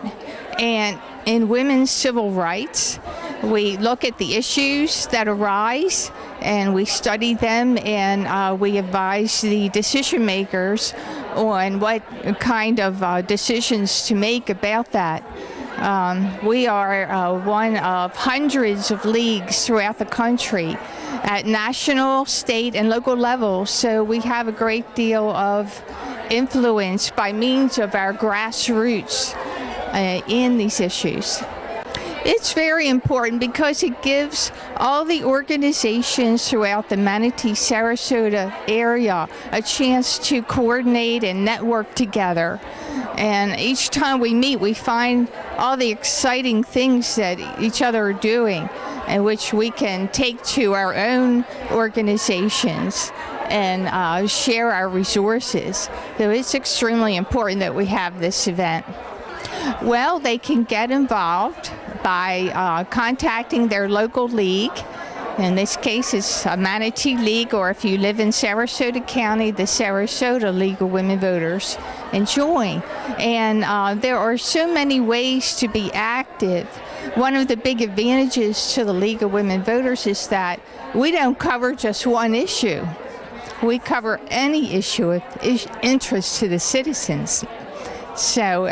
and in women's civil rights. We look at the issues that arise and we study them, and we advise the decision makers on what kind of decisions to make about that. We are one of hundreds of leagues throughout the country at national, state, and local levels, so we have a great deal of influence by means of our grassroots in these issues. It's very important because it gives all the organizations throughout the Manatee-Sarasota area a chance to coordinate and network together. And each time we meet, we find all the exciting things that each other are doing, and which we can take to our own organizations and share our resources. So it's extremely important that we have this event. Well, they can get involved by contacting their local league. In this case, it's a Manatee League, or if you live in Sarasota County, the Sarasota League of Women Voters, and join. And there are so many ways to be active. One of the big advantages to the League of Women Voters is that we don't cover just one issue. We cover any issue of interest to the citizens. So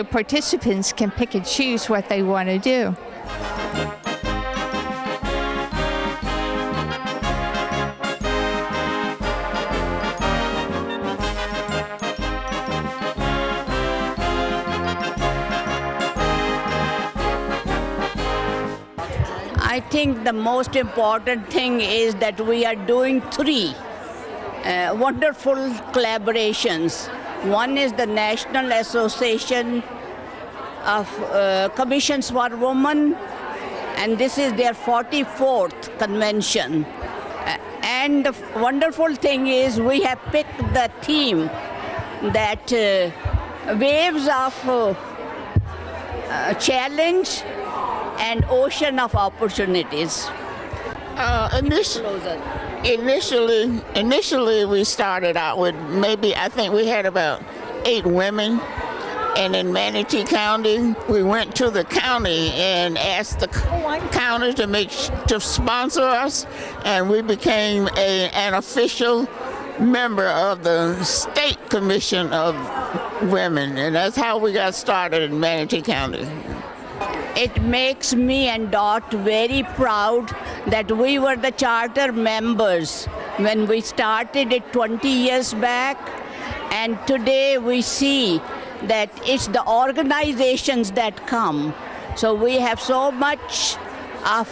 participants can pick and choose what they want to do. I think the most important thing is that we are doing three wonderful collaborations. One is the National Association of Commissions for Women, and this is their 44th convention. And the wonderful thing is we have picked the theme that waves of challenge and ocean of opportunities. Initially, we started out with I think we had about 8 women. And in Manatee County, we went to the county and asked the county to sponsor us, and we became an official member of the State Commission of Women, and that's how we got started in Manatee County. It makes me and Dot very proud that we were the charter members when we started it 20 years back, and today we see that it's the organizations that come. So we have so much of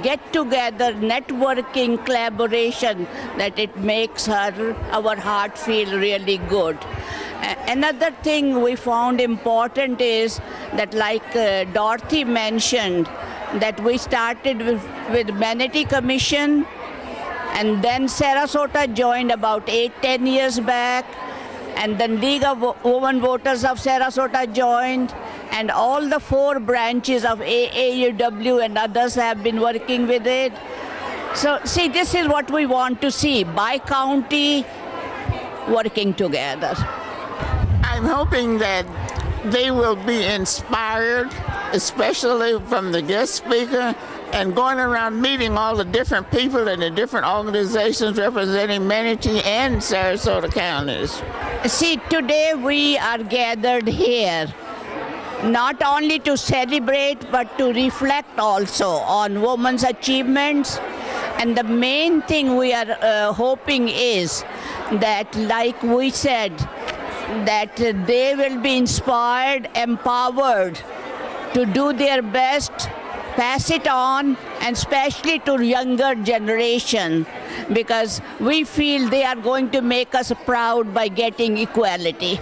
get-together, networking, collaboration that it makes our heart feel really good. Another thing we found important is that, like Dorothy mentioned, that we started with Manatee Commission, and then Sarasota joined about 8-10 years back, and then League of Women Voters of Sarasota joined, and all the 4 branches of AAUW and others have been working with it. So see, this is what we want to see, bi-county working together. I'm hoping that they will be inspired, especially from the guest speaker, and going around meeting all the different people in the different organizations representing Manatee and Sarasota counties. See, today we are gathered here not only to celebrate but to reflect also on women's achievements And the main thing we are hoping is that, like we said, that they will be inspired, empowered to do their best, pass it on, and especially to younger generation, because we feel they are going to make us proud by getting equality.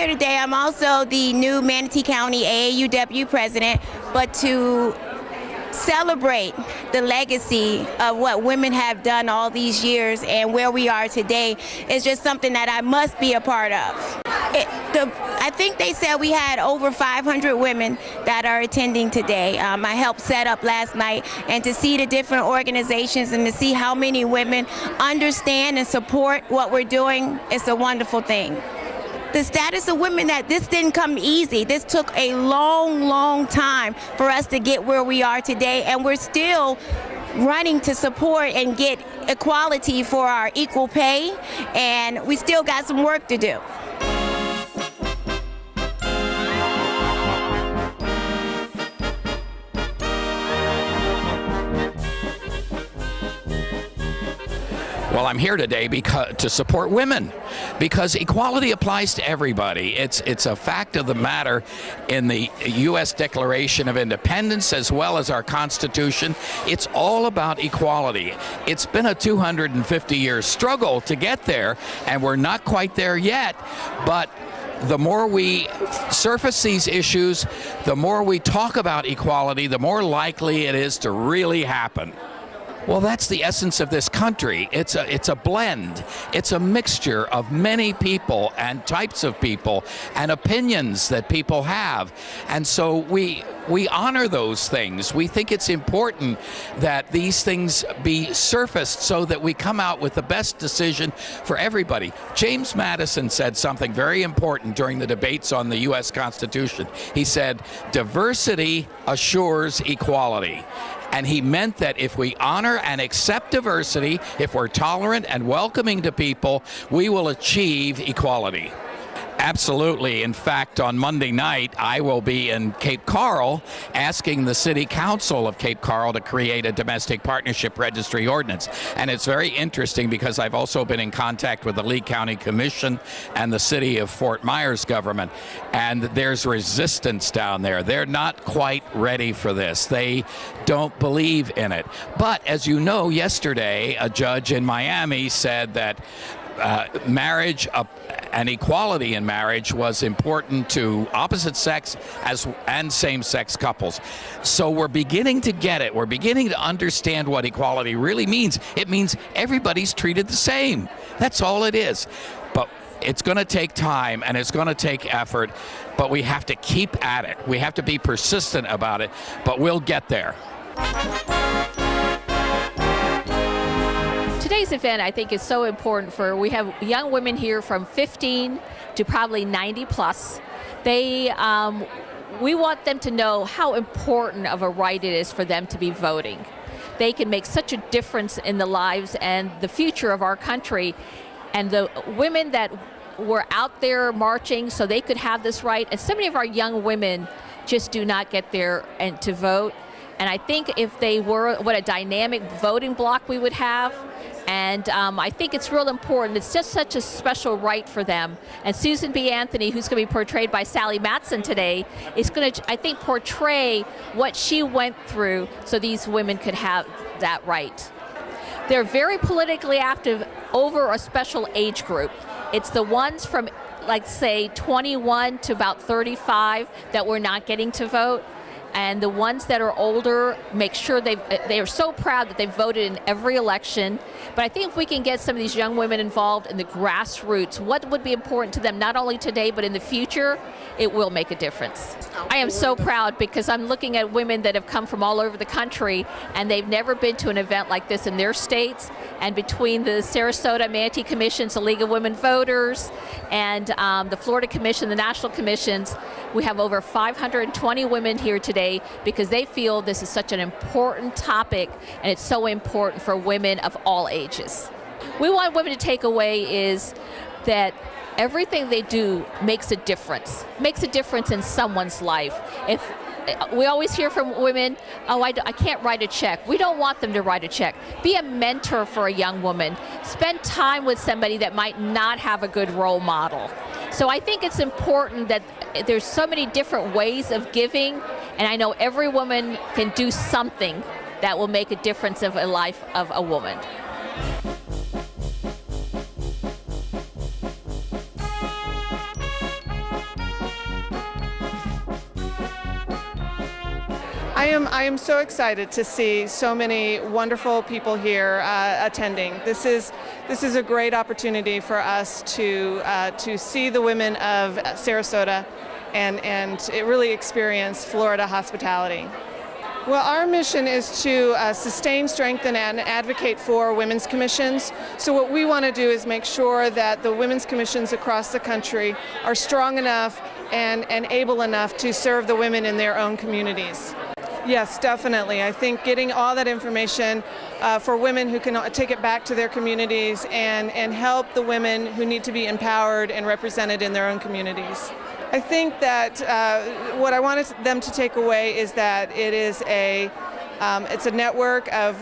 Today, I'm also the new Manatee County AAUW president, but to celebrate the legacy of what women have done all these years and where we are today is just something that I must be a part of. I think they said we had over 500 women that are attending today. I helped set up last night, and to see the different organizations and to see how many women understand and support what we're doing, it's a wonderful thing. The status of women, that this didn't come easy. This took a long, long time for us to get where we are today, and we're still running to support and get equality for our equal pay, and we still got some work to do. Well, I'm here today to support women, because equality applies to everybody. It's a fact of the matter in the U.S. Declaration of Independence as well as our Constitution. It's all about equality. It's been a 250-year struggle to get there, and we're not quite there yet, but the more we surface these issues, the more we talk about equality, the more likely it is to really happen. Well, that's the essence of this country. It's a blend. It's a mixture of many people and types of people and opinions that people have. And so we honor those things. We think it's important that these things be surfaced so that we come out with the best decision for everybody. James Madison said something very important during the debates on the U.S. Constitution. He said, "Diversity assures equality." And he meant that if we honor and accept diversity, if we're tolerant and welcoming to people, we will achieve equality. Absolutely. In fact, on Monday night, I will be in Cape Coral asking the City Council of Cape Coral to create a domestic partnership registry ordinance. And it's very interesting because I've also been in contact with the Lee County Commission and the City of Fort Myers government. And there's resistance down there. They're not quite ready for this. They don't believe in it. But as you know, yesterday, a judge in Miami said that marriage and equality in marriage was important to opposite sex and same-sex couples. So we're beginning to get it. We're beginning to understand what equality really means. It means everybody's treated the same. That's all it is. But it's going to take time and it's going to take effort, but we have to keep at it. We have to be persistent about it, but we'll get there. Today's event, I think, is so important we have young women here from 15 to probably 90 plus. We want them to know how important of a right it is for them to be voting. They can make such a difference in the lives and the future of our country. And the women that were out there marching so they could have this right, and so many of our young women just do not get there and to vote. And I think if they were, what a dynamic voting block we would have. And I think it's real important. It's just such a special right for them. And Susan B. Anthony, who's going to be portrayed by Sally Matson today, is going to, I think, portray what she went through so these women could have that right. They're very politically active over a special age group. It's the ones from, like, say, 21 to about 35 that we're not getting to vote. And the ones that are older, make sure they are so proud that they've voted in every election. But I think if we can get some of these young women involved in the grassroots, what would be important to them, not only today, but in the future, it will make a difference. I am so proud because I'm looking at women that have come from all over the country, and they've never been to an event like this in their states. And between the Sarasota Manatee Commissions, the League of Women Voters, and the Florida Commission, the national commissions, We have over 520 women here today because they feel this is such an important topic and it's so important for women of all ages. We want women to take away is that everything they do makes a difference in someone's life. If we always hear from women, oh, I can't write a check. We don't want them to write a check. Be a mentor for a young woman. Spend time with somebody that might not have a good role model. So I think it's important that there's so many different ways of giving, and I know every woman can do something that will make a difference in the life of a woman. I am so excited to see so many wonderful people here attending. This is a great opportunity for us to see the women of Sarasota and really experience Florida hospitality. Well, our mission is to sustain, strengthen, and advocate for women's commissions. So what we want to do is make sure that the women's commissions across the country are strong enough and able enough to serve the women in their own communities. Yes, definitely. I think getting all that information for women who can take it back to their communities and help the women who need to be empowered and represented in their own communities. I think that what I wanted them to take away is that it is it's a network of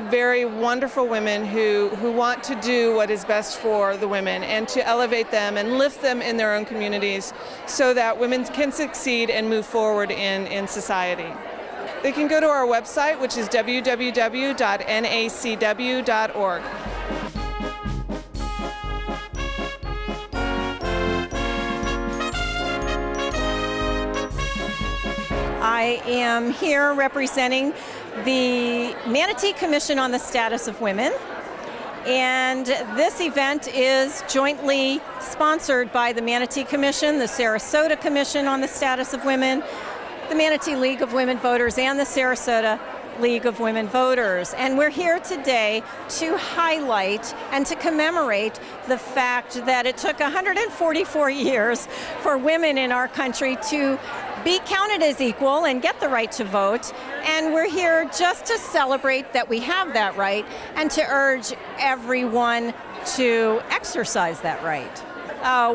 very wonderful women who want to do what is best for the women and to elevate them and lift them in their own communities so that women can succeed and move forward in society. They can go to our website, which is www.nacw.org. I am here representing the Manatee Commission on the Status of Women. And this event is jointly sponsored by the Manatee Commission, the Sarasota Commission on the Status of Women, the Manatee League of Women Voters, and the Sarasota League of Women Voters. And we're here today to highlight and to commemorate the fact that it took 144 years for women in our country to be counted as equal and get the right to vote. And we're here just to celebrate that we have that right and to urge everyone to exercise that right.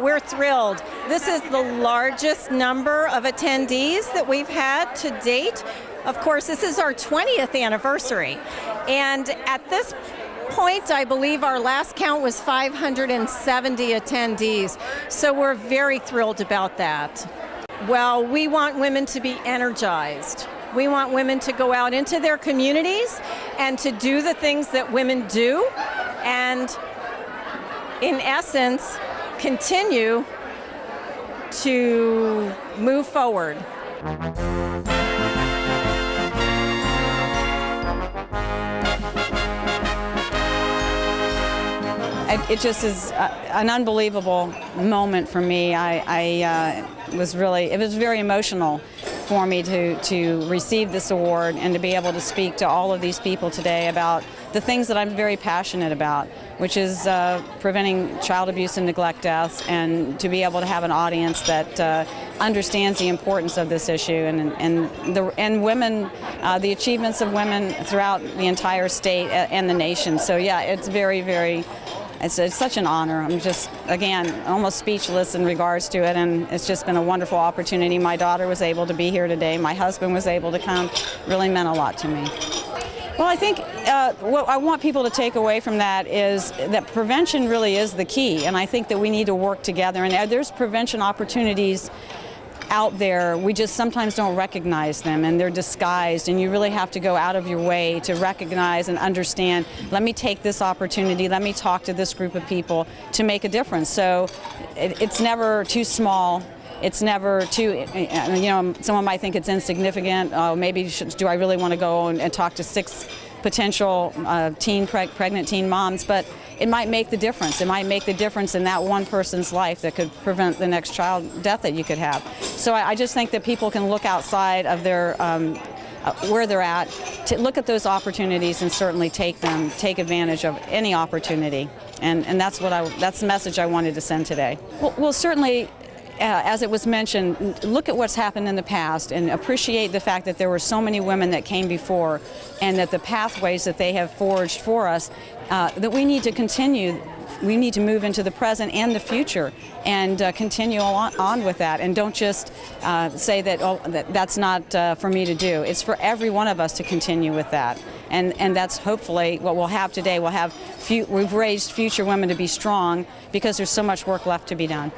We're thrilled. This is the largest number of attendees that we've had to date. Of course, this is our 20th anniversary. And at this point, I believe our last count was 570 attendees. So we're very thrilled about that. Well, we want women to be energized. We want women to go out into their communities and to do the things that women do. And in essence, continue to move forward. It just is an unbelievable moment for me. It was very emotional for me to receive this award and to be able to speak to all of these people today about the things that I'm very passionate about, which is preventing child abuse and neglect deaths, and to be able to have an audience that understands the importance of this issue and women, the achievements of women throughout the entire state and the nation. So yeah, it's very, very. It's such an honor. I'm just, again, almost speechless in regards to it, and it's just been a wonderful opportunity. My daughter was able to be here today. My husband was able to come. Really meant a lot to me. Well, I think what I want people to take away from that is that prevention really is the key, and I think that we need to work together. And there's prevention opportunities out there. We just sometimes don't recognize them, and they're disguised, and you really have to go out of your way to recognize and understand, let me take this opportunity, let me talk to this group of people to make a difference. So it's never too small. It's never too, someone might think it's insignificant. Do I really want to go and talk to 6 potential pregnant teen moms? But it might make the difference. It might make the difference in that one person's life that could prevent the next child death that you could have. So I just think that people can look outside of their where they're at, to look at those opportunities and certainly take advantage of any opportunity. And that's the message I wanted to send today. Well, certainly, as it was mentioned, look at what's happened in the past and appreciate the fact that there were so many women that came before, and that the pathways that they have forged for us, that we need to continue. We need to move into the present and the future and continue on with that, and don't just say that, oh, that's not for me to do. It's for every one of us to continue with that. And that's hopefully what we'll have today. We've raised future women to be strong, because there's so much work left to be done.